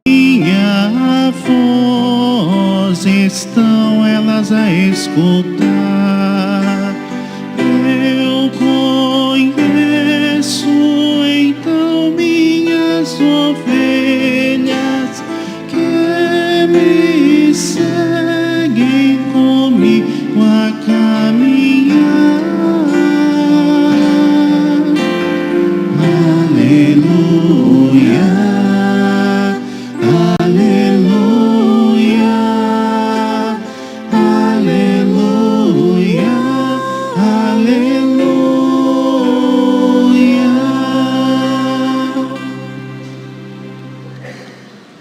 Minha voz estão elas a escutar. Eu conheço então minhas ovelhas que me seguem comigo a caminhar. Aleluia, aleluia, aleluia, aleluia.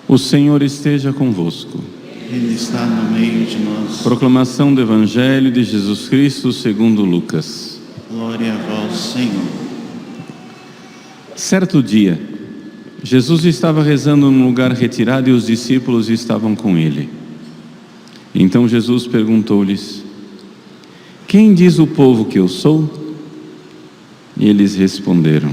O Senhor esteja convosco. Ele está no meio de nós. Proclamação do Evangelho de Jesus Cristo segundo Lucas. Glória a vós, Senhor. Certo dia, Jesus estava rezando num lugar retirado e os discípulos estavam com ele. Então Jesus perguntou-lhes: quem diz o povo que eu sou? E eles responderam: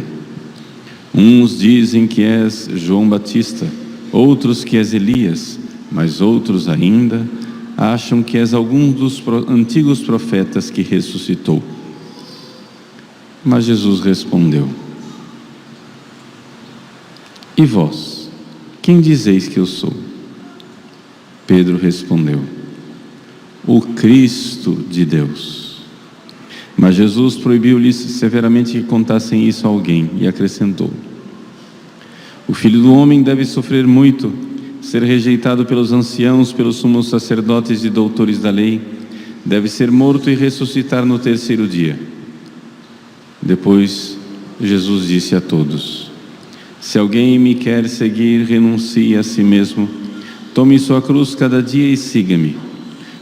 uns dizem que és João Batista, outros que és Elias, mas outros ainda acham que és algum dos antigos profetas que ressuscitou. Mas Jesus respondeu: e vós, quem dizeis que eu sou? Pedro respondeu: o Cristo de Deus. Mas Jesus proibiu-lhes severamente que contassem isso a alguém e acrescentou: o Filho do Homem deve sofrer muito, ser rejeitado pelos anciãos, pelos sumos sacerdotes e doutores da lei, deve ser morto e ressuscitar no terceiro dia. Depois Jesus disse a todos: se alguém me quer seguir, renuncie a si mesmo, tome sua cruz cada dia e siga-me.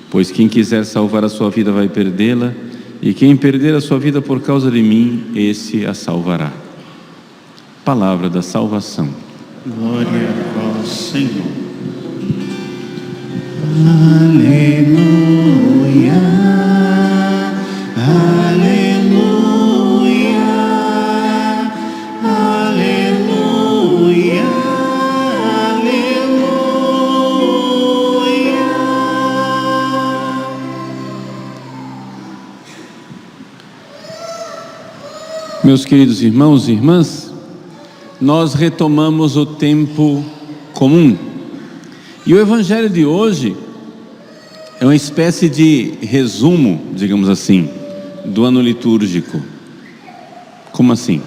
Pois quem quiser salvar a sua vida vai perdê-la, e quem perder a sua vida por causa de mim, esse a salvará. Palavra da salvação. Glória a vós, Senhor. Aleluia, aleluia, aleluia, aleluia. Meus queridos irmãos e irmãs, nós retomamos o tempo comum. E o Evangelho de hoje é uma espécie de resumo, digamos assim, do ano litúrgico. Como assim?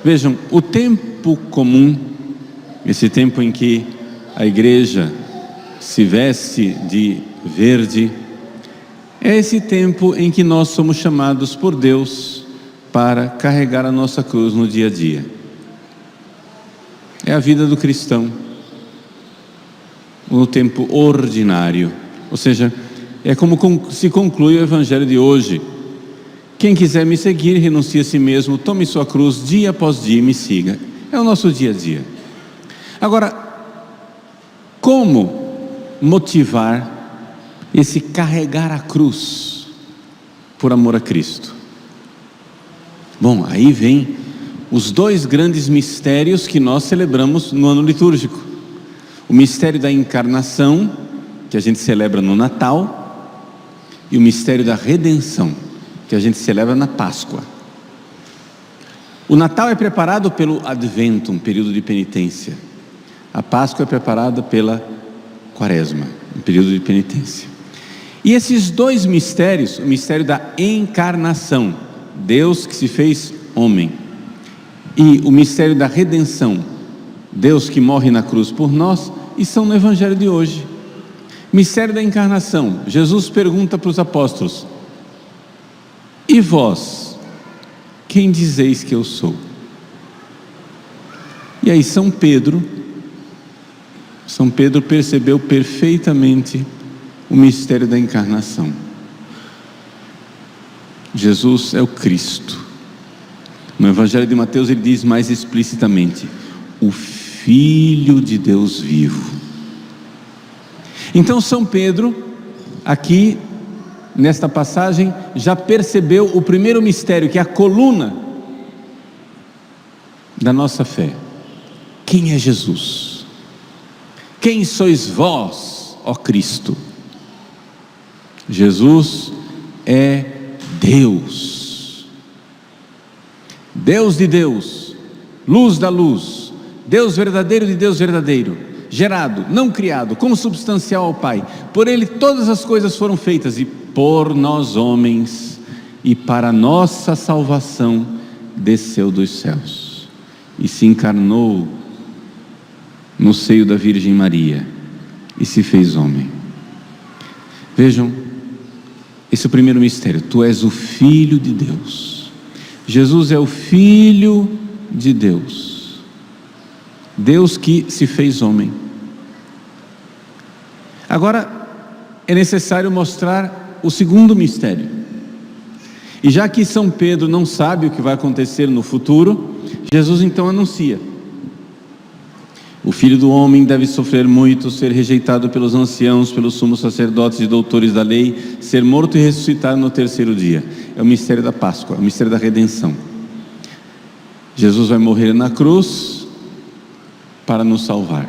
Vejam, o tempo comum, esse tempo em que a igreja se veste de verde, é esse tempo em que nós somos chamados por Deus para carregar a nossa cruz no dia a dia. É a vida do cristão no tempo ordinário, ou seja, é como se conclui o Evangelho de hoje. Quem quiser me seguir, renuncie a si mesmo, tome sua cruz dia após dia e me siga. É o nosso dia a dia. Agora, como motivar esse carregar a cruz por amor a Cristo? Bom, aí vem os dois grandes mistérios que nós celebramos no ano litúrgico: o mistério da encarnação, que a gente celebra no Natal, e o mistério da redenção, que a gente celebra na Páscoa. O Natal é preparado pelo Advento, um período de penitência. A Páscoa é preparada pela Quaresma, um período de penitência. E esses dois mistérios, o mistério da encarnação, Deus que se fez homem, e o mistério da redenção, Deus que morre na cruz por nós, e são no Evangelho de hoje. Mistério da encarnação, Jesus pergunta para os apóstolos: e vós, quem dizeis que eu sou? E aí São Pedro percebeu perfeitamente o mistério da encarnação. Jesus é o Cristo. No Evangelho de Mateus ele diz mais explicitamente: o Filho de Deus vivo. Então São Pedro aqui nesta passagem, já percebeu o primeiro mistério, que é a coluna da nossa fé. Quem é Jesus? Quem sois vós, ó Cristo? Jesus é Deus. Deus de Deus, luz da luz, Deus verdadeiro de Deus verdadeiro, gerado, não criado, consubstancial ao Pai. Por Ele todas as coisas foram feitas, e por nós homens, e para nossa salvação, desceu dos céus, e se encarnou no seio da Virgem Maria, e se fez homem. Vejam, esse é o primeiro mistério. Tu és o Filho de Deus. Jesus é o Filho de Deus, Deus que se fez homem. Agora é necessário mostrar o segundo mistério. E já que São Pedro não sabe o que vai acontecer no futuro, Jesus então anuncia: o Filho do Homem deve sofrer muito, ser rejeitado pelos anciãos, pelos sumos sacerdotes e doutores da lei, ser morto e ressuscitar no terceiro dia. É o mistério da Páscoa, é o mistério da redenção. Jesus vai morrer na cruz para nos salvar.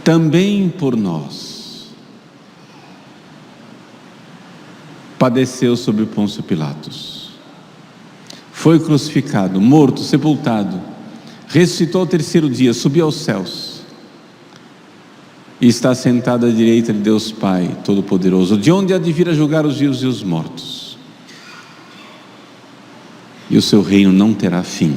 Também por nós padeceu sob Pôncio Pilatos, foi crucificado, morto, sepultado, ressuscitou ao terceiro dia, subiu aos céus e está sentado à direita de Deus Pai Todo-Poderoso, de onde há de vir a julgar os vivos e os mortos, e o seu reino não terá fim.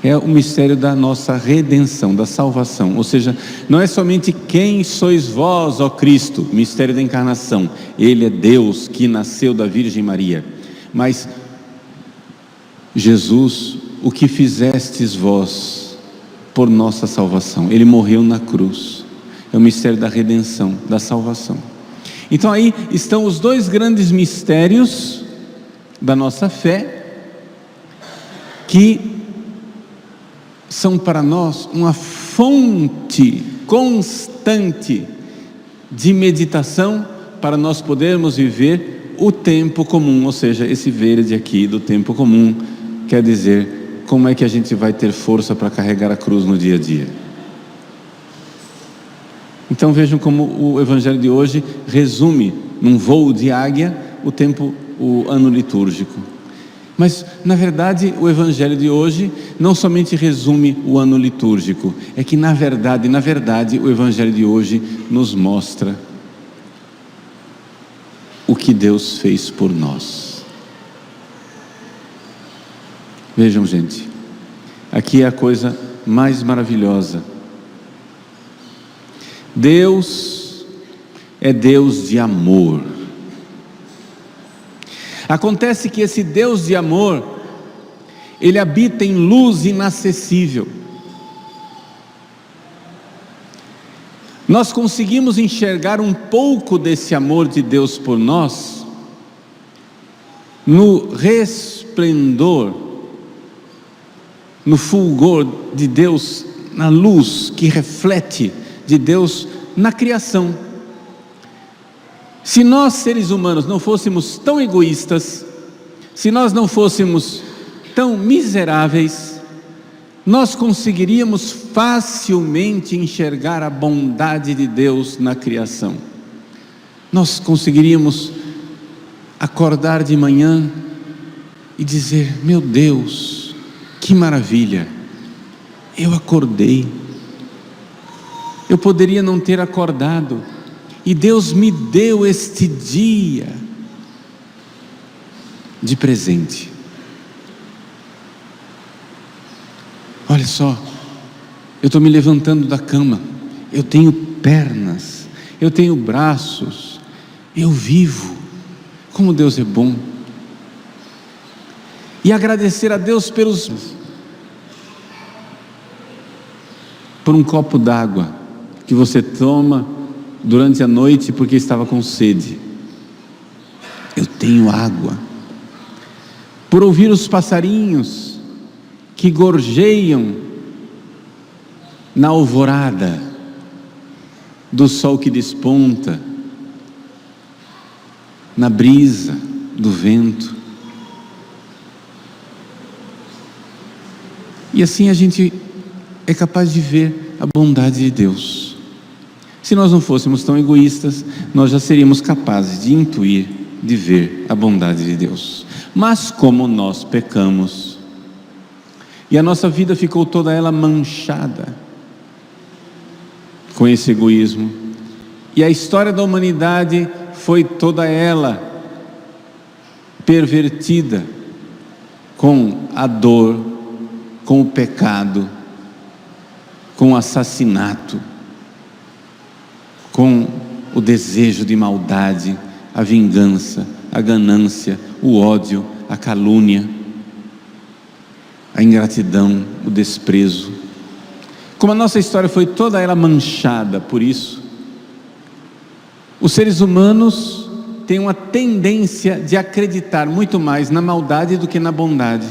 É o mistério da nossa redenção, da salvação. Ou seja, não é somente quem sois vós, ó Cristo, mistério da encarnação. Ele é Deus que nasceu da Virgem Maria. Mas Jesus, o que fizestes vós por nossa salvação. Ele morreu na cruz. É o mistério da redenção, da salvação. Então aí estão os dois grandes mistérios da nossa fé, que são para nós uma fonte constante de meditação para nós podermos viver o tempo comum. Ou seja, esse verde aqui do tempo comum quer dizer como é que a gente vai ter força para carregar a cruz no dia a dia. Então vejam como o Evangelho de hoje resume num voo de águia o ano litúrgico. Mas na verdade o Evangelho de hoje não somente resume o ano litúrgico, é que na verdade o Evangelho de hoje nos mostra o que Deus fez por nós. Vejam, gente, aqui é a coisa mais maravilhosa. Deus é Deus de amor. Acontece que esse Deus de amor, Ele habita em luz inacessível. Nós conseguimos enxergar um pouco desse amor de Deus por nós no resplendor, no fulgor de Deus, na luz que reflete de Deus na criação. Se nós seres humanos não fôssemos tão egoístas, se nós não fôssemos tão miseráveis, nós conseguiríamos facilmente enxergar a bondade de Deus na criação. Nós conseguiríamos acordar de manhã e dizer: meu Deus, que maravilha, eu acordei. Eu poderia não ter acordado, e Deus me deu este dia de presente. Olha só, eu estou me levantando da cama, eu tenho pernas, eu tenho braços, eu vivo. Como Deus é bom. E agradecer a Deus por um copo d'água que você toma durante a noite porque estava com sede. Eu tenho água. Por ouvir os passarinhos que gorjeiam na alvorada. do sol que desponta, na brisa do vento. E assim a gente é capaz de ver a bondade de Deus. Se nós não fôssemos tão egoístas, nós já seríamos capazes de intuir, de ver a bondade de Deus. Mas como nós pecamos, e a nossa vida ficou toda ela manchada com esse egoísmo, e a história da humanidade foi toda ela pervertida com a dor, com o pecado, com o assassinato, com o desejo de maldade, a vingança, a ganância, o ódio, a calúnia, a ingratidão, o desprezo. Como a nossa história foi toda ela manchada por isso, os seres humanos têm uma tendência de acreditar muito mais na maldade do que na bondade.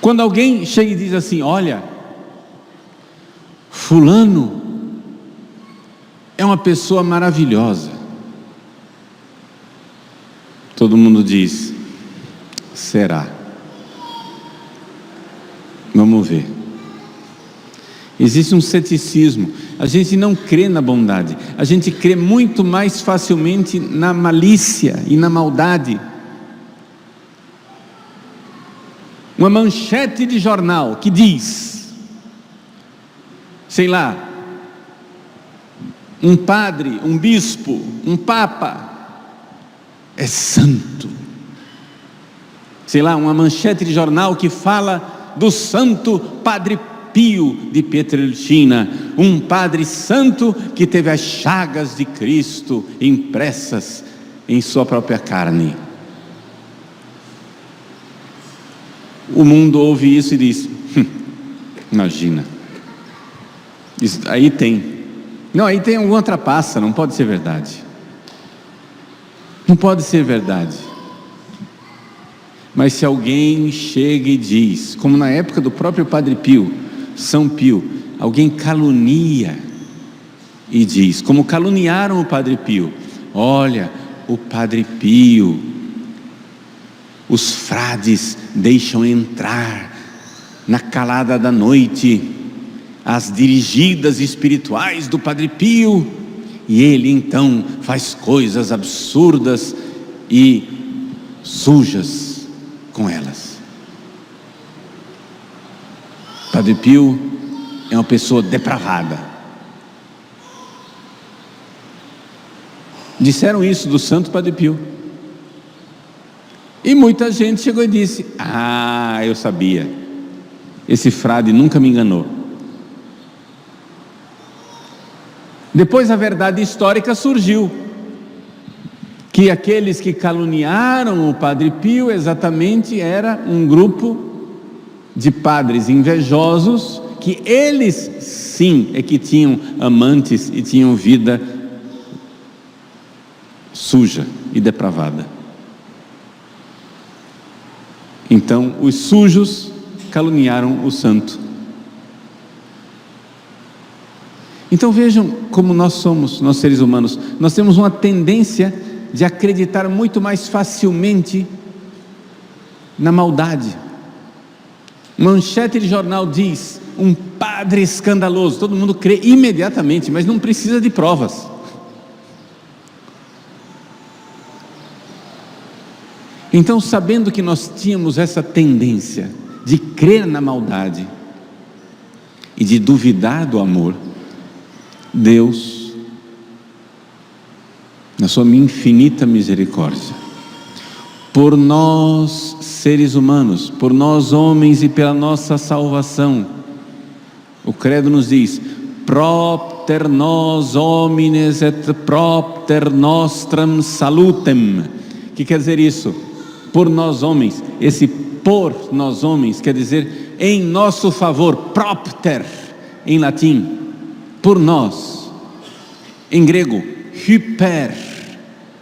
Quando alguém chega e diz assim: olha, fulano é uma pessoa maravilhosa, todo mundo diz: será? Vamos ver. Existe um ceticismo. A gente não crê na bondade, a gente crê muito mais facilmente na malícia e na maldade. Uma manchete de jornal que diz, sei lá, um padre, um bispo, um papa é santo. Sei lá, uma manchete de jornal que fala do santo Padre Pio de Pietrelcina, um padre santo que teve as chagas de Cristo impressas em sua própria carne. O mundo ouve isso e diz: imagina, isso aí tem. Não, aí tem alguma trapaça, não pode ser verdade. Não pode ser verdade. Mas se alguém chega e diz, como na época do próprio Padre Pio, São Pio, alguém calunia e diz, como caluniaram o Padre Pio: olha, o Padre Pio, os frades deixam entrar na calada da noite as dirigidas espirituais do Padre Pio, e ele então faz coisas absurdas e sujas com elas. Padre Pio é uma pessoa depravada. Disseram isso do santo Padre Pio. E muita gente chegou e disse: ah, eu sabia, esse frade nunca me enganou. Depois a verdade histórica surgiu, que aqueles que caluniaram o Padre Pio exatamente era um grupo de padres invejosos, que eles sim é que tinham amantes e tinham vida suja e depravada. Então os sujos caluniaram o santo. Então vejam como nós somos, nós seres humanos, nós temos uma tendência de acreditar muito mais facilmente na maldade. Manchete de jornal diz: um padre escandaloso, todo mundo crê imediatamente, mas não precisa de provas. Então, sabendo que nós tínhamos essa tendência de crer na maldade e de duvidar do amor, Deus, na sua infinita misericórdia, por nós seres humanos, por nós homens e pela nossa salvação, o credo nos diz: propter nos homines et propter nostram salutem. O que quer dizer isso? Por nós homens. Esse por nós homens quer dizer em nosso favor. Propter em latim, por nós. Em grego,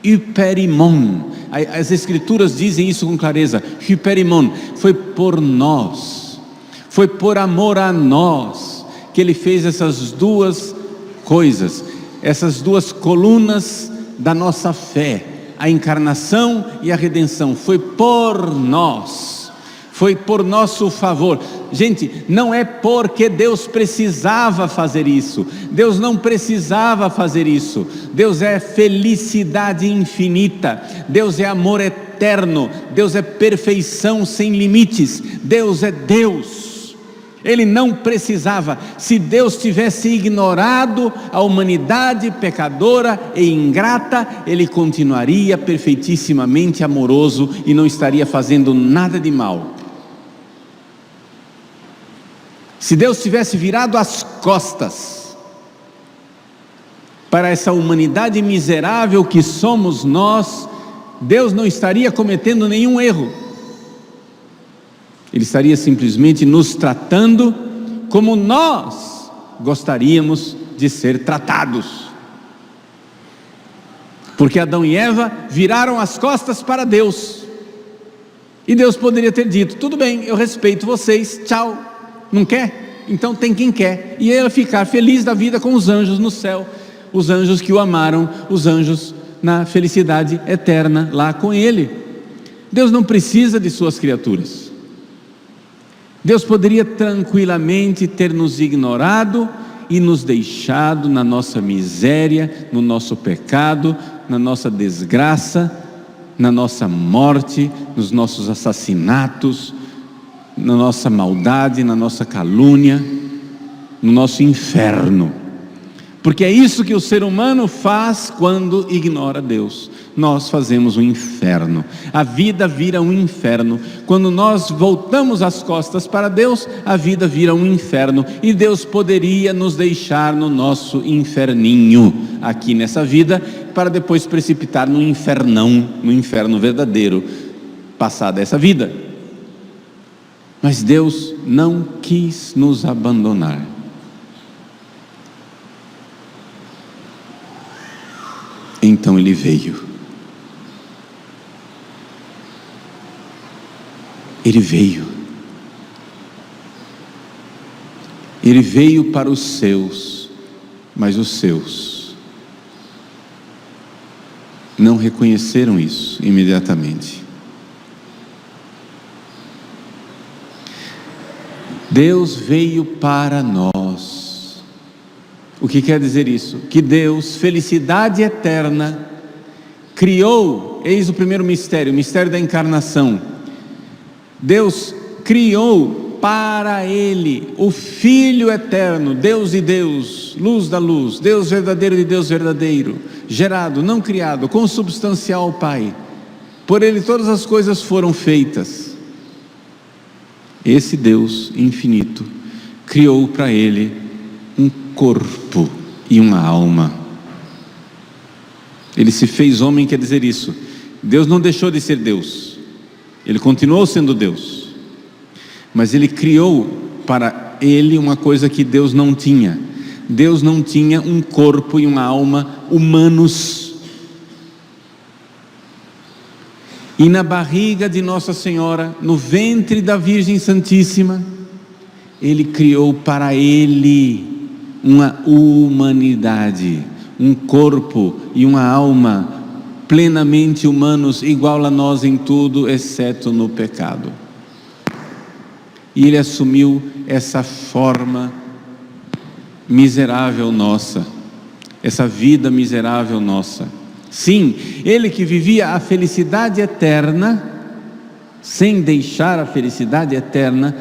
hyperimon. As escrituras dizem isso com clareza. Hyperimon foi por nós, Foi por amor a nós que Ele fez essas duas coisas, essas duas colunas da nossa fé, a encarnação e a redenção. Foi por nós, foi por nosso favor. Gente, não é porque Deus precisava fazer isso, Deus não precisava fazer isso. Deus é felicidade infinita, Deus é amor eterno, Deus é perfeição sem limites, Deus é Deus. Ele não precisava. Se Deus tivesse ignorado a humanidade pecadora e ingrata, Ele continuaria perfeitissimamente amoroso e não estaria fazendo nada de mal. Se Deus tivesse virado as costas para essa humanidade miserável que somos nós, Deus não estaria cometendo nenhum erro. Ele estaria simplesmente nos tratando como nós gostaríamos de ser tratados. Porque Adão e Eva viraram as costas para Deus. E Deus poderia ter dito: tudo bem, eu respeito vocês, tchau. Não quer? Então tem quem quer. E ele ficar feliz da vida com os anjos no céu. Os anjos que o amaram, os anjos na felicidade eterna lá com Ele. Deus não precisa de suas criaturas. Deus poderia tranquilamente ter nos ignorado e nos deixado na nossa miséria, no nosso pecado, na nossa desgraça, na nossa morte, nos nossos assassinatos, na nossa maldade, na nossa calúnia, no nosso inferno. Porque é isso que o ser humano faz quando ignora Deus. Nós fazemos um inferno. A vida vira um inferno. Quando nós voltamos as costas para Deus, a vida vira um inferno. E Deus poderia nos deixar no nosso inferninho aqui nessa vida, para depois precipitar no infernão, no inferno verdadeiro, passada essa vida. Mas Deus não quis nos abandonar. Então Ele veio. Ele veio. Ele veio para os seus, mas os seus não reconheceram isso imediatamente. Deus veio para nós. O que quer dizer isso? Que Deus, felicidade eterna, criou, eis o primeiro mistério, o mistério da encarnação. Deus criou para Ele o Filho eterno, Deus e Deus, luz da luz, Deus verdadeiro de Deus verdadeiro, gerado, não criado, consubstancial ao Pai. Por Ele todas as coisas foram feitas. Esse Deus infinito criou para Ele um corpo e uma alma. Ele se fez homem, quer dizer isso. Deus não deixou de ser Deus, Ele continuou sendo Deus, mas Ele criou para Ele uma coisa que Deus não tinha. Deus não tinha um corpo e uma alma humanos. E na barriga de Nossa Senhora, no ventre da Virgem Santíssima, Ele criou para Ele uma humanidade, um corpo e uma alma plenamente humanos, igual a nós em tudo, exceto no pecado. E Ele assumiu essa forma miserável nossa, essa vida miserável nossa. Sim, Ele que vivia a felicidade eterna, sem deixar a felicidade eterna,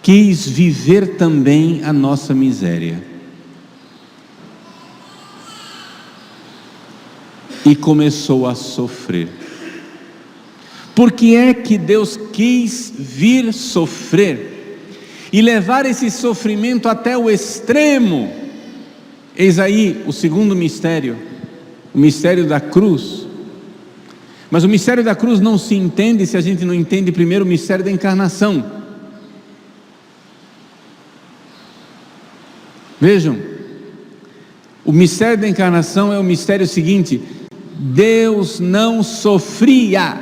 quis viver também a nossa miséria. E começou a sofrer. Por que é que Deus quis vir sofrer e levar esse sofrimento até o extremo? Eis aí o segundo mistério, o mistério da cruz. Mas o mistério da cruz não se entende se a gente não entende primeiro o mistério da encarnação. Vejam, o mistério da encarnação é o mistério seguinte: Deus não sofria,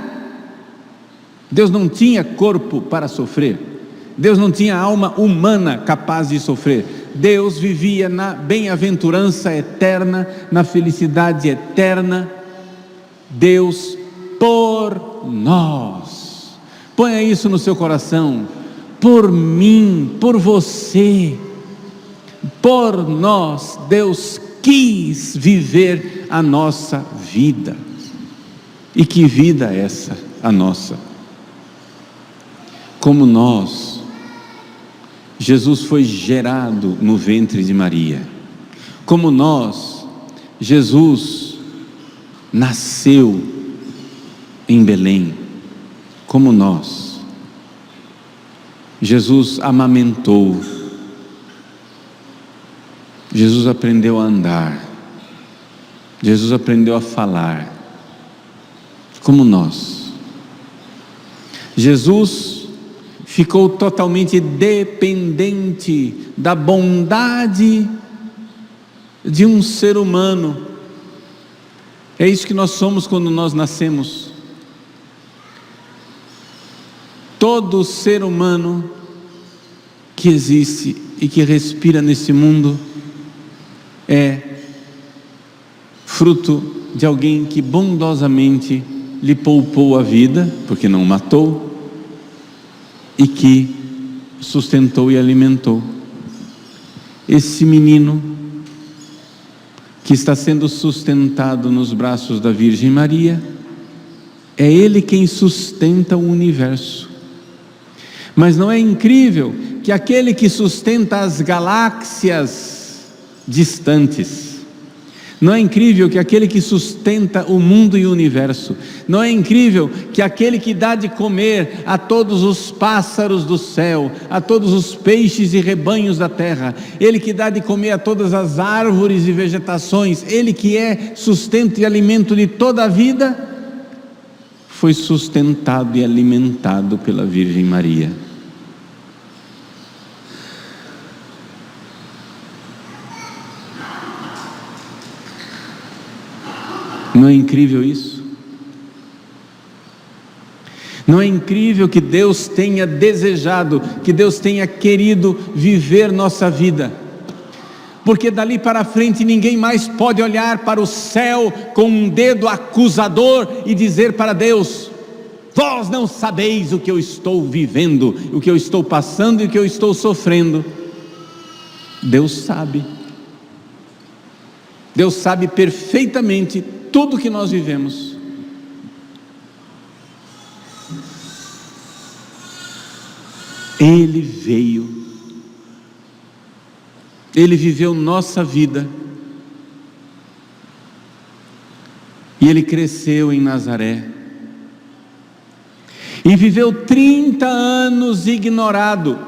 Deus não tinha corpo para sofrer, Deus não tinha alma humana capaz de sofrer. Deus vivia na bem-aventurança eterna, na felicidade eterna. Deus por nós. Ponha isso no seu coração. Por mim, por você, por nós, Deus quis viver a nossa vida. E que vida é essa, a nossa? Como nós, Jesus foi gerado no ventre de Maria. Como nós, Jesus nasceu em Belém. Como nós, Jesus amamentou. Jesus aprendeu a andar. Jesus aprendeu a falar. Como nós. Jesus ficou totalmente dependente da bondade de um ser humano. É isso que nós somos quando nós nascemos. Todo ser humano que existe e que respira nesse mundo é fruto de alguém que bondosamente lhe poupou a vida, porque não matou, e que sustentou e alimentou. Esse menino que está sendo sustentado nos braços da Virgem Maria, é ele quem sustenta o universo. Mas não é incrível que aquele que sustenta as galáxias distantes, não é incrível que aquele que sustenta o mundo e o universo, não é incrível que aquele que dá de comer a todos os pássaros do céu, a todos os peixes e rebanhos da terra, ele que dá de comer a todas as árvores e vegetações, ele que é sustento e alimento de toda a vida, foi sustentado e alimentado pela Virgem Maria. Não é incrível isso? Não é incrível que Deus tenha desejado, que Deus tenha querido viver nossa vida? Porque dali para frente ninguém mais pode olhar para o céu com um dedo acusador e dizer para Deus: vós não sabeis o que eu estou vivendo, o que eu estou passando e o que eu estou sofrendo. Deus sabe. Deus sabe perfeitamente tudo que nós vivemos. Ele veio, Ele viveu nossa vida, e Ele cresceu em Nazaré, e viveu 30 anos ignorado.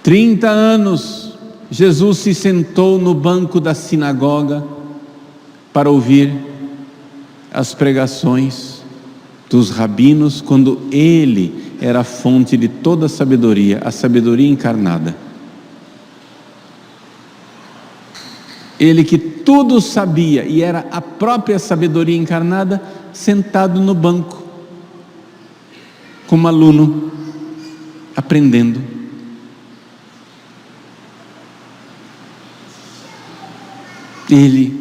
30 anos Jesus se sentou no banco da sinagoga para ouvir as pregações dos rabinos, quando ele era a fonte de toda a sabedoria encarnada. Ele que tudo sabia e era a própria sabedoria encarnada, sentado no banco, como aluno, aprendendo. Ele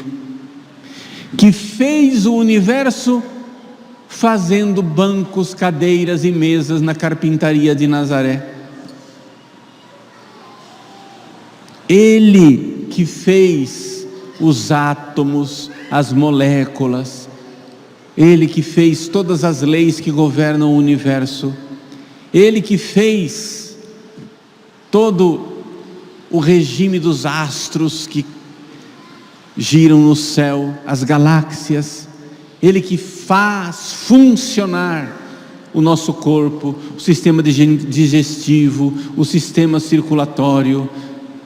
que fez o universo fazendo bancos, cadeiras e mesas na carpintaria de Nazaré. Ele que fez os átomos, as moléculas, Ele que fez todas as leis que governam o universo, Ele que fez todo o regime dos astros que giram no céu, as galáxias, Ele que faz funcionar o nosso corpo, o sistema digestivo, o sistema circulatório,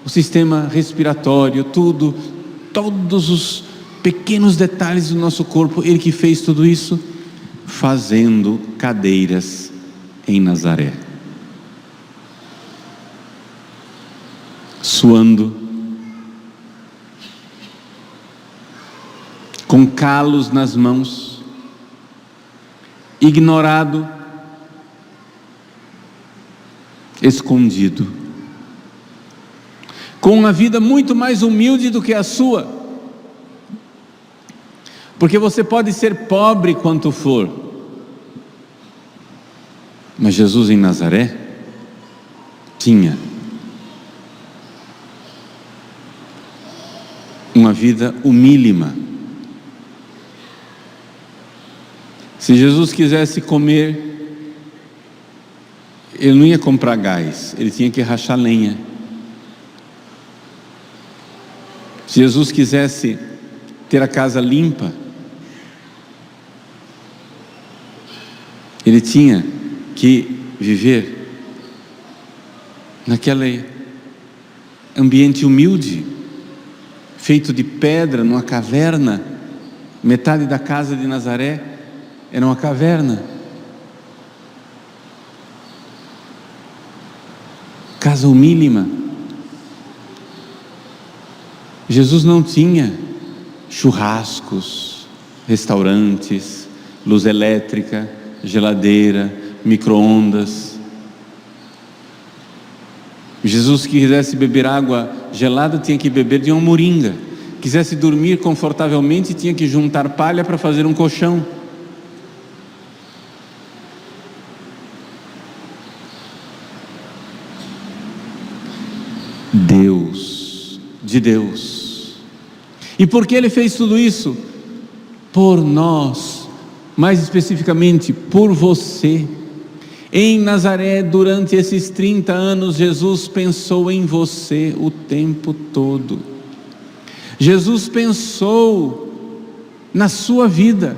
o sistema respiratório, todos os pequenos detalhes do nosso corpo, Ele que fez tudo isso, fazendo cadeiras em Nazaré, suando, com calos nas mãos, ignorado, escondido, com uma vida muito mais humilde do que a sua, porque você pode ser pobre quanto for, mas Jesus em Nazaré tinha uma vida humílima. Se Jesus quisesse comer, ele não ia comprar gás, ele tinha que rachar lenha. Se Jesus quisesse ter a casa limpa, ele tinha que viver naquele ambiente humilde, feito de pedra, numa caverna. Metade da casa de Nazaré era uma caverna. Casa humílima. Jesus não tinha churrascos, restaurantes, luz elétrica, geladeira, micro-ondas. Jesus, que quisesse beber água gelada, tinha que beber de uma moringa. Quisesse dormir confortavelmente, tinha que juntar palha para fazer um colchão. Deus, de Deus. E por que ele fez tudo isso? Por nós, mais especificamente por você. Em Nazaré, durante esses 30 anos, Jesus pensou em você o tempo todo. Jesus pensou na sua vida.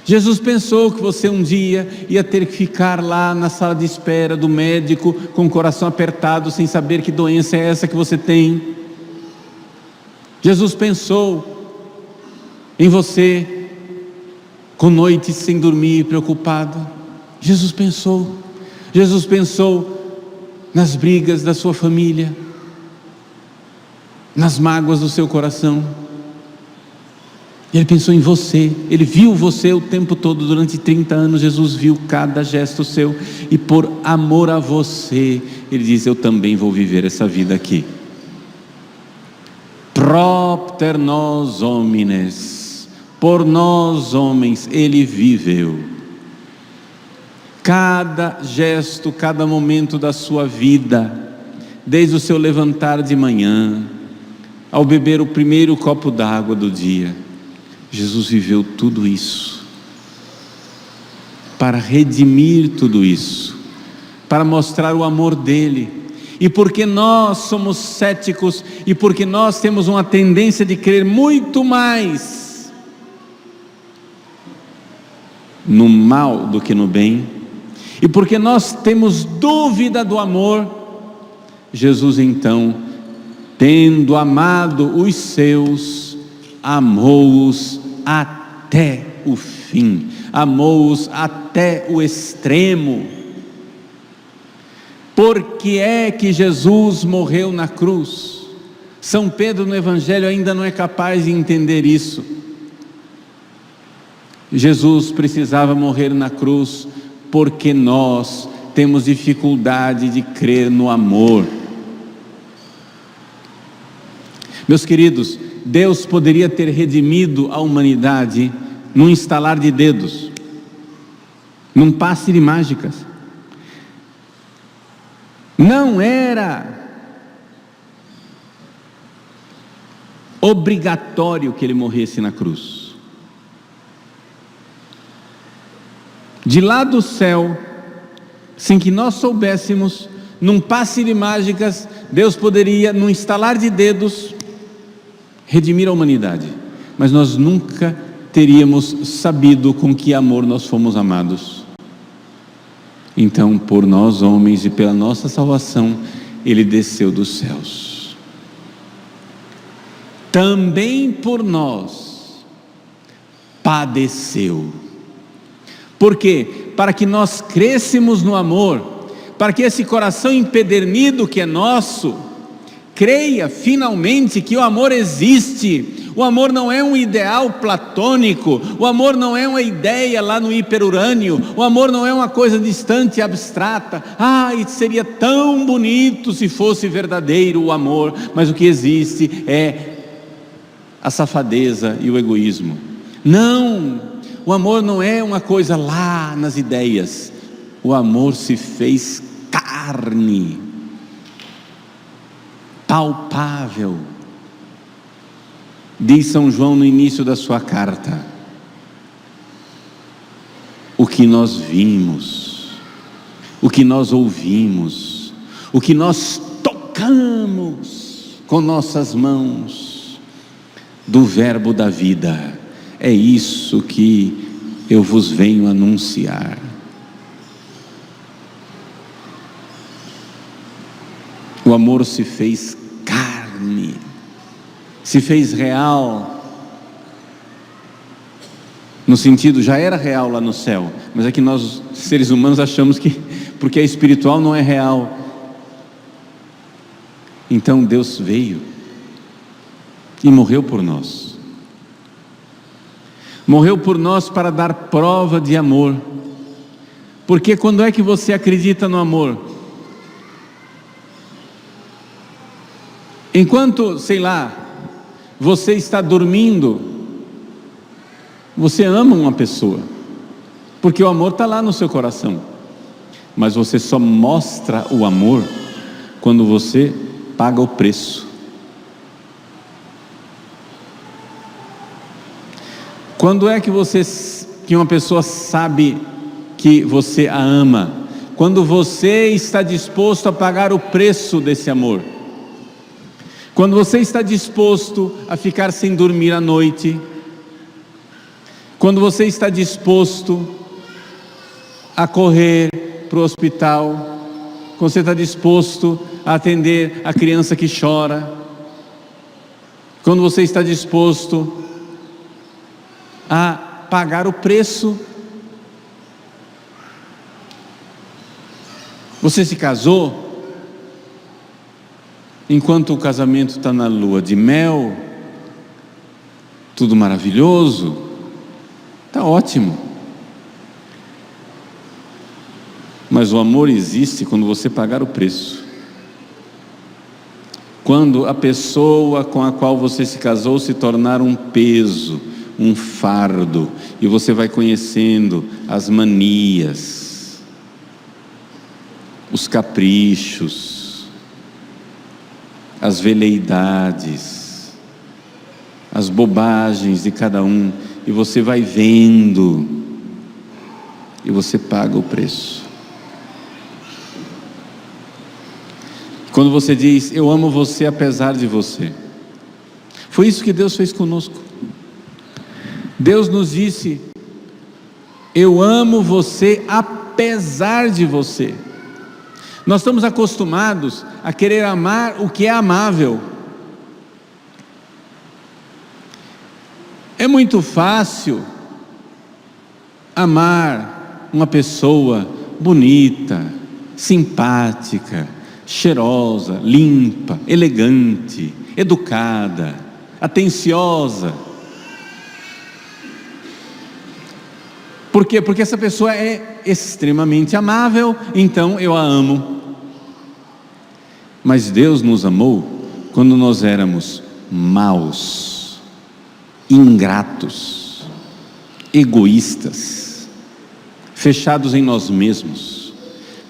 Jesus pensou que você um dia ia ter que ficar lá na sala de espera do médico, com o coração apertado, sem saber que doença é essa que você tem. Jesus pensou em você, com noites sem dormir, preocupado. Jesus pensou nas brigas da sua família, nas mágoas do seu coração. Ele pensou em você, ele viu você o tempo todo, durante 30 anos, Jesus viu cada gesto seu, e por amor a você, ele diz: eu também vou viver essa vida aqui. Propter nos homines, por nós homens, ele viveu. Cada gesto, cada momento da sua vida, desde o seu levantar de manhã, ao beber o primeiro copo d'água do dia, Jesus viveu tudo isso, para redimir tudo isso, para mostrar o amor dele. E porque nós somos céticos, e porque nós temos uma tendência de crer muito mais no mal do que no bem, e porque nós temos dúvida do amor, Jesus então, tendo amado os seus, amou-os até o fim, amou-os até o extremo. Por que é que Jesus morreu na cruz? São Pedro no Evangelho ainda não é capaz de entender isso. Jesus precisava morrer na cruz porque nós temos dificuldade de crer no amor. Meus queridos, Deus poderia ter redimido a humanidade num estalar de dedos, num passe de mágicas. Não era obrigatório que ele morresse na cruz. De lá do céu, sem que nós soubéssemos, num passe de mágicas, Deus poderia, num estalar de dedos, redimir a humanidade, mas nós nunca teríamos sabido com que amor nós fomos amados. Então, por nós homens e pela nossa salvação, ele desceu dos céus. Também por nós padeceu. Por quê? Para que nós crescemos no amor, para que esse coração empedernido que é nosso, creia finalmente que o amor existe, O amor não é um ideal platônico, o amor não é uma ideia lá no hiperurânio, o amor não é uma coisa distante e abstrata. Ai, seria tão bonito se fosse verdadeiro o amor, mas o que existe é a safadeza e o egoísmo. Não, o amor não é uma coisa lá nas ideias, o amor se fez carne, palpável. Diz São João no início da sua carta: o que nós vimos, o que nós ouvimos, o que nós tocamos com nossas mãos do verbo da vida, é isso que eu vos venho anunciar. O amor se fez carne, se fez real, no sentido, já era real lá no céu, mas é que nós, seres humanos, achamos que porque é espiritual não é real. Então Deus veio e morreu por nós. Morreu por nós para dar prova de amor. Porque quando é que você acredita no amor? Enquanto, sei lá, você está dormindo, você ama uma pessoa, porque o amor está lá no seu coração. Mas você só mostra o amor quando você paga o preço. Quando é que uma pessoa sabe que você a ama? Quando você está disposto a pagar o preço desse amor. Quando você está disposto a ficar sem dormir à noite. Quando você está disposto a correr para o hospital. Quando você está disposto a atender a criança que chora. Quando você está disposto a pagar o preço. Você se casou, enquanto o casamento está na lua de mel, tudo maravilhoso, está ótimo. Mas o amor existe quando você pagar o preço. Quando a pessoa com a qual você se casou se tornar um peso, um fardo, e você vai conhecendo as manias, os caprichos, as veleidades, as bobagens de cada um, e você vai vendo, e você paga o preço. Quando você diz, eu amo você apesar de você, foi isso que Deus fez conosco. Deus nos disse, eu amo você apesar de você. Nós estamos acostumados a querer amar o que é amável. É muito fácil amar uma pessoa bonita, simpática, cheirosa, limpa, elegante, educada, atenciosa. Por quê? Porque essa pessoa é extremamente amável, então eu a amo. Mas Deus nos amou quando nós éramos maus, ingratos, egoístas, fechados em nós mesmos,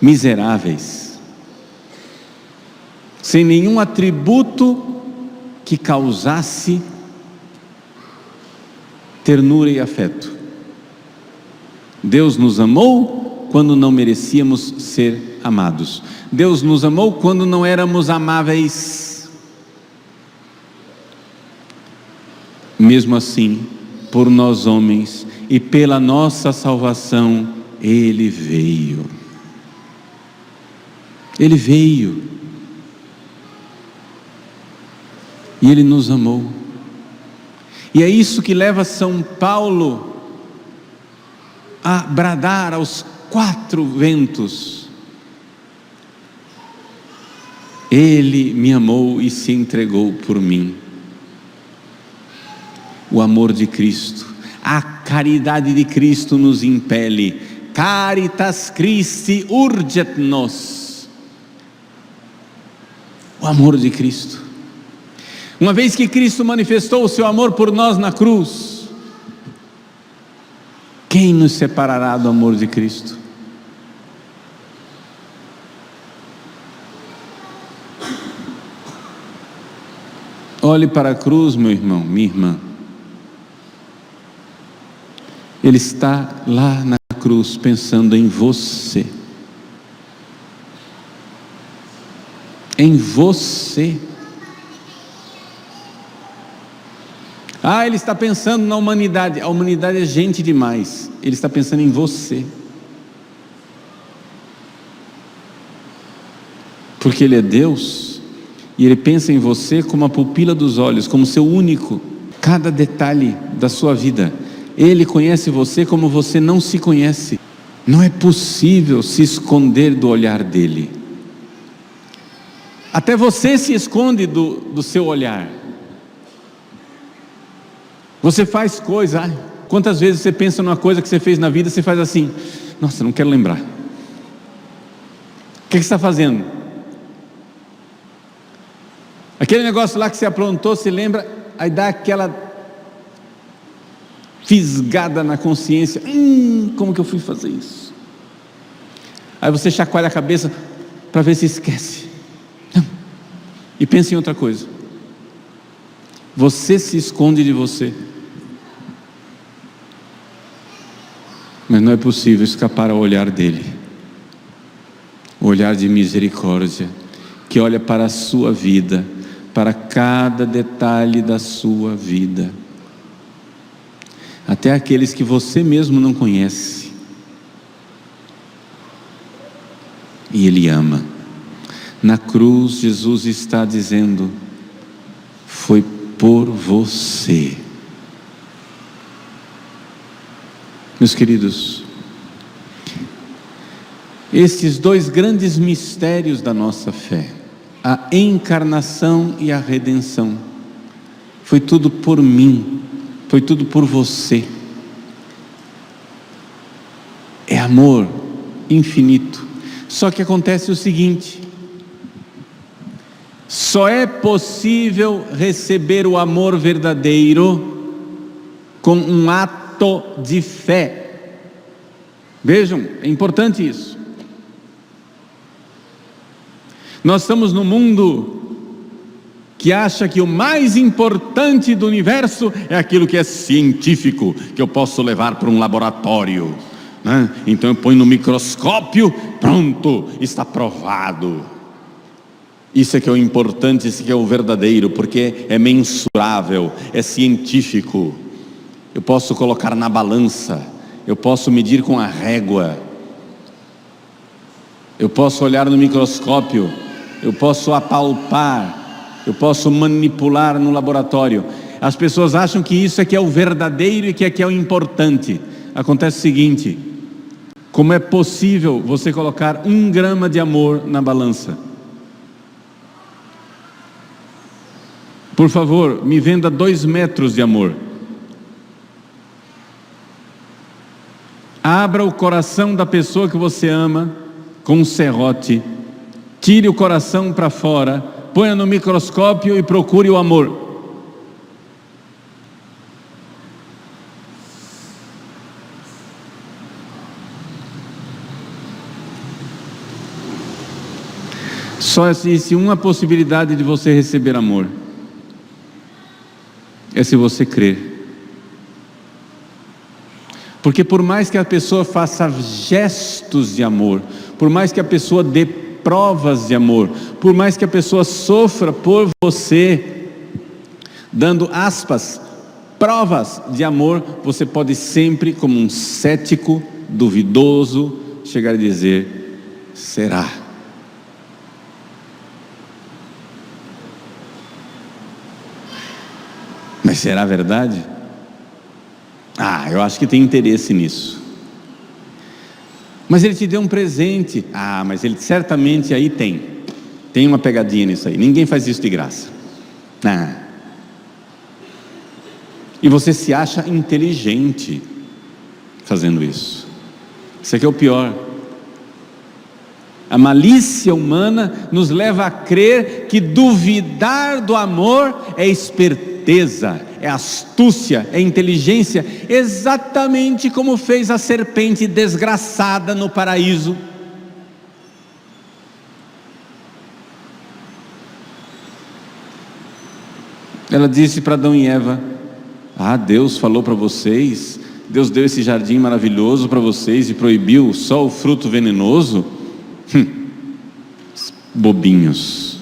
miseráveis, sem nenhum atributo que causasse ternura e afeto. Deus nos amou quando não merecíamos ser amados. Deus nos amou quando não éramos amáveis. Mesmo assim, por nós homens e pela nossa salvação, Ele veio. Ele veio. E Ele nos amou. E é isso que leva São Paulo a bradar aos quatro ventos: Ele me amou e se entregou por mim. o amor de Cristo, a caridade de Cristo nos impele. Caritas Christi urget nos. O amor de Cristo. Uma vez que Cristo manifestou o seu amor por nós na cruz, quem nos separará do amor de Cristo? Olhe para a cruz, meu irmão, minha irmã. Ele está lá na cruz pensando em você. Em você. Ele está pensando na humanidade. A humanidade é gente demais. Ele está pensando em você. Porque Ele é Deus. E Ele pensa em você como a pupila dos olhos, como seu único. Cada detalhe da sua vida. Ele conhece você como você não se conhece. Não é possível se esconder do olhar dele. Até você se esconde do seu olhar. Você faz coisa. Quantas vezes você pensa numa coisa que você fez na vida, você faz assim: nossa, não quero lembrar. O que você está fazendo? Aquele negócio lá que você aprontou, se lembra, aí dá aquela fisgada na consciência. Como que eu fui fazer isso? Aí você chacoalha a cabeça para ver se esquece. E pensa em outra coisa. Você se esconde de você. Mas não é possível escapar ao olhar dele. O olhar de misericórdia, que olha para a sua vida, para cada detalhe da sua vida. Até aqueles que você mesmo não conhece. E Ele ama. Na cruz, Jesus está dizendo: foi por você. Meus queridos, esses dois grandes mistérios da nossa fé, a encarnação e a redenção, foi tudo por mim, foi tudo por você. É amor infinito. Só que acontece o seguinte: só é possível receber o amor verdadeiro com um ato de fé. Vejam, é importante isso. Nós estamos num mundo que acha que o mais importante do universo é aquilo que é científico, que eu posso levar para um laboratório, né? Então eu ponho no microscópio, pronto, está provado. Isso é que é o importante, isso é que é o verdadeiro, porque é mensurável, é científico. Eu posso colocar na balança, eu posso medir com a régua, eu posso olhar no microscópio, eu posso apalpar, eu posso manipular no laboratório. As pessoas acham que isso é que é o verdadeiro e que é que é o importante. Acontece o seguinte: como é possível você colocar 1 grama de amor na balança? Por favor, me venda 2 metros de amor. Abra o coração da pessoa que você ama com um serrote, tire o coração para fora, ponha no microscópio e procure o amor. Só existe uma possibilidade de você receber amor: é se você crer. Porque por mais que a pessoa faça gestos de amor, por mais que a pessoa dê provas de amor, por mais que a pessoa sofra por você, dando aspas, provas de amor, você pode sempre, como um cético, duvidoso, chegar a dizer: será? Mas será verdade? Eu acho que tem interesse nisso. Mas ele te deu um presente. Mas ele certamente aí tem uma pegadinha nisso aí. Ninguém faz isso de graça. E você se acha inteligente fazendo isso. Isso aqui é o pior. A malícia humana nos leva a crer que duvidar do amor é esperteza, é astúcia, é inteligência, exatamente como fez a serpente desgraçada no paraíso. Ela disse para Adão e Eva: Deus falou para vocês, Deus deu esse jardim maravilhoso para vocês e proibiu só o fruto venenoso? Bobinhos.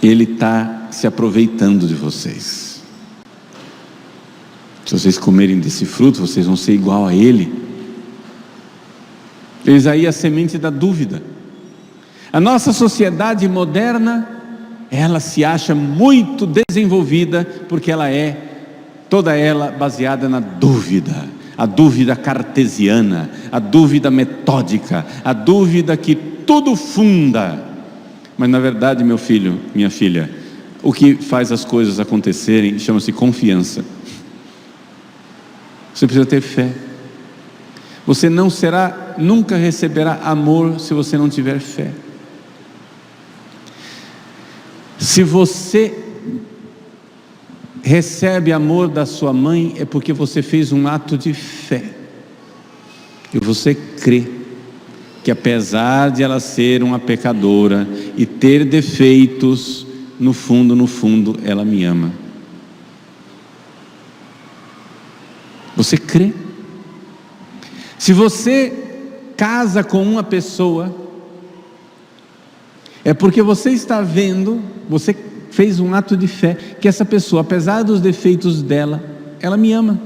Ele está se aproveitando de vocês. Se vocês comerem desse fruto, vocês vão ser igual a ele. Eis aí a semente da dúvida. A nossa sociedade moderna, ela se acha muito desenvolvida, porque ela é, toda ela baseada na dúvida. A dúvida cartesiana, a dúvida metódica, a dúvida que tudo funda. Mas na verdade, meu filho, minha filha, o que faz as coisas acontecerem chama-se confiança. Você precisa ter fé. Você nunca receberá amor se você não tiver fé. Se você recebe amor da sua mãe, é porque você fez um ato de fé. E você crê que apesar de ela ser uma pecadora e ter defeitos, no fundo, ela me ama. Você crê. Se você casa com uma pessoa, é porque você está vendo, você fez um ato de fé, que essa pessoa, apesar dos defeitos dela, ela me ama.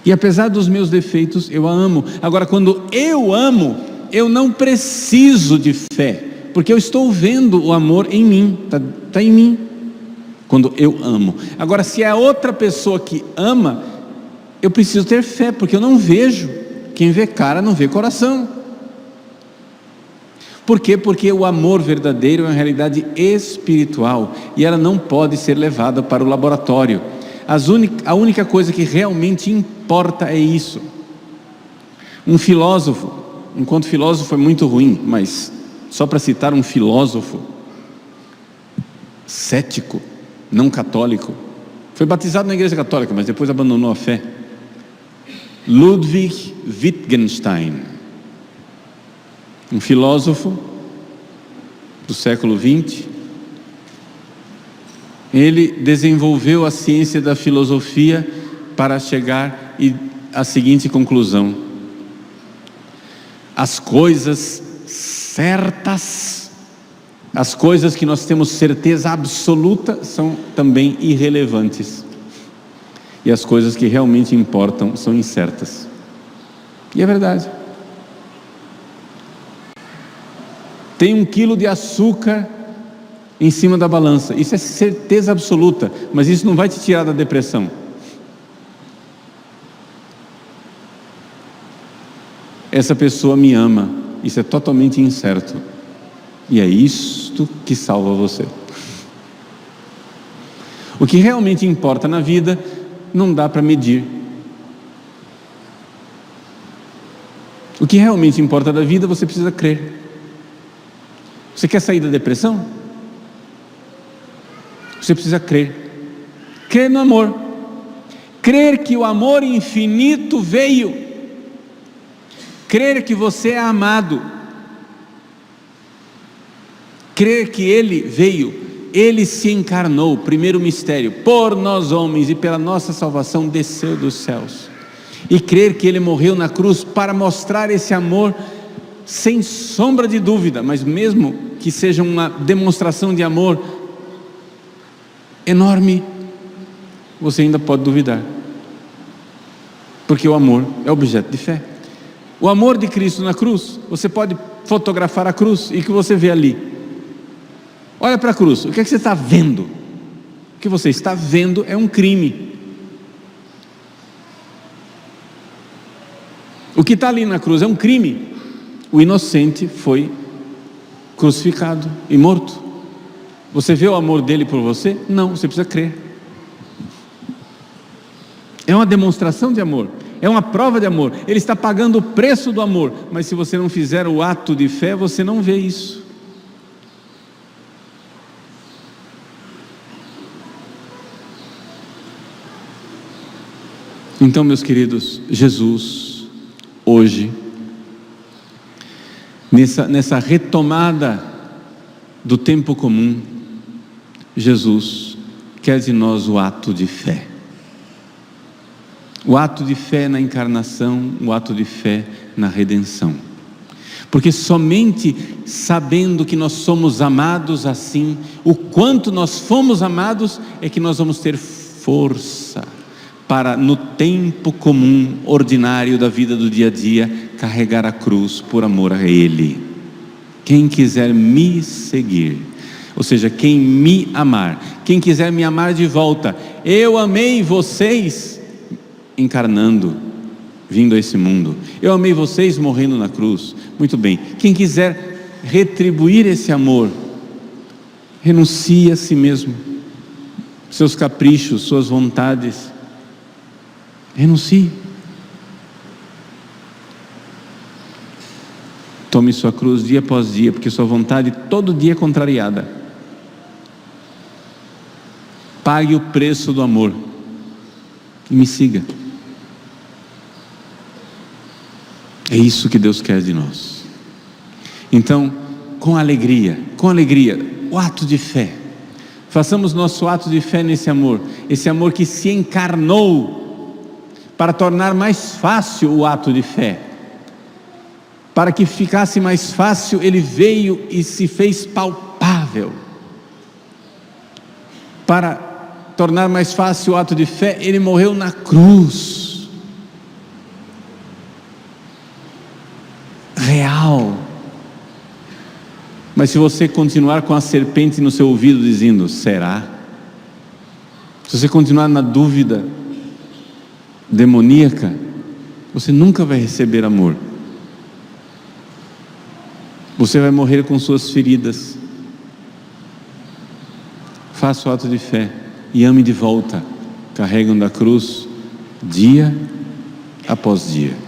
E apesar dos meus defeitos, eu a amo. Agora, quando eu amo, eu não preciso de fé, porque eu estou vendo o amor em mim, está em mim, quando eu amo. Agora, se é outra pessoa que ama, eu preciso ter fé, porque eu não vejo. Quem vê cara não vê coração. Por quê? Porque o amor verdadeiro é uma realidade espiritual, e ela não pode ser levada para o laboratório. A única coisa que realmente importa é isso. Um filósofo, enquanto filósofo é muito ruim, mas só para citar um filósofo cético, não católico, foi batizado na igreja católica, mas depois abandonou a fé. Ludwig Wittgenstein, um filósofo do século XX, ele desenvolveu a ciência da filosofia para chegar à seguinte conclusão: as coisas certas, as coisas que nós temos certeza absoluta, são também irrelevantes, e as coisas que realmente importam são incertas. E é verdade. Tem 1 quilo de açúcar em cima da balança, isso é certeza absoluta, mas isso não vai te tirar da depressão. Essa pessoa me ama, isso é totalmente incerto, e é isto que salva você. O que realmente importa na vida não dá para medir. O que realmente importa da vida, você precisa crer. Você quer sair da depressão? Você precisa crer. Crer no amor. Crer que o amor infinito veio. Crer que você é amado. Crer que Ele veio. Ele se encarnou, primeiro mistério, por nós homens, e pela nossa salvação desceu dos céus. E crer que Ele morreu na cruz para mostrar esse amor sem sombra de dúvida, mas mesmo que seja uma demonstração de amor enorme, você ainda pode duvidar, porque o amor é objeto de fé. O amor de Cristo na cruz, você pode fotografar a cruz, e o que você vê ali? Olha para a cruz, o que é que você está vendo? O que você está vendo é um crime. O que está ali na cruz é um crime. O inocente foi crucificado e morto. Você vê o amor dele por você? Não, você precisa crer. É uma demonstração de amor, é uma prova de amor. Ele está pagando o preço do amor, mas se você não fizer o ato de fé, você não vê isso. Então, meus queridos, Jesus, hoje, nessa retomada do tempo comum, Jesus quer de nós o ato de fé. O ato de fé na encarnação, o ato de fé na redenção. Porque somente sabendo que nós somos amados assim, o quanto nós fomos amados, é que nós vamos ter força para, no tempo comum, ordinário da vida do dia a dia, carregar a cruz por amor a Ele. Quem quiser me seguir, ou seja, quem me amar, quem quiser me amar de volta, eu amei vocês encarnando, vindo a esse mundo, eu amei vocês morrendo na cruz, muito bem, quem quiser retribuir esse amor, renuncie a si mesmo, seus caprichos, suas vontades, renuncie, tome sua cruz dia após dia, porque sua vontade todo dia é contrariada. Pague o preço do amor e me siga. É isso que Deus quer de nós. Então, com alegria, o ato de fé, façamos nosso ato de fé nesse amor, esse amor que se encarnou, para tornar mais fácil o ato de fé, para que ficasse mais fácil, Ele veio e se fez palpável. Para tornar mais fácil o ato de fé, Ele morreu na cruz, real. Mas se você continuar com a serpente no seu ouvido dizendo, será? Se você continuar na dúvida demoníaca, você nunca vai receber amor. Você vai morrer com suas feridas. Faça o ato de fé e ame de volta, carregando a cruz dia após dia.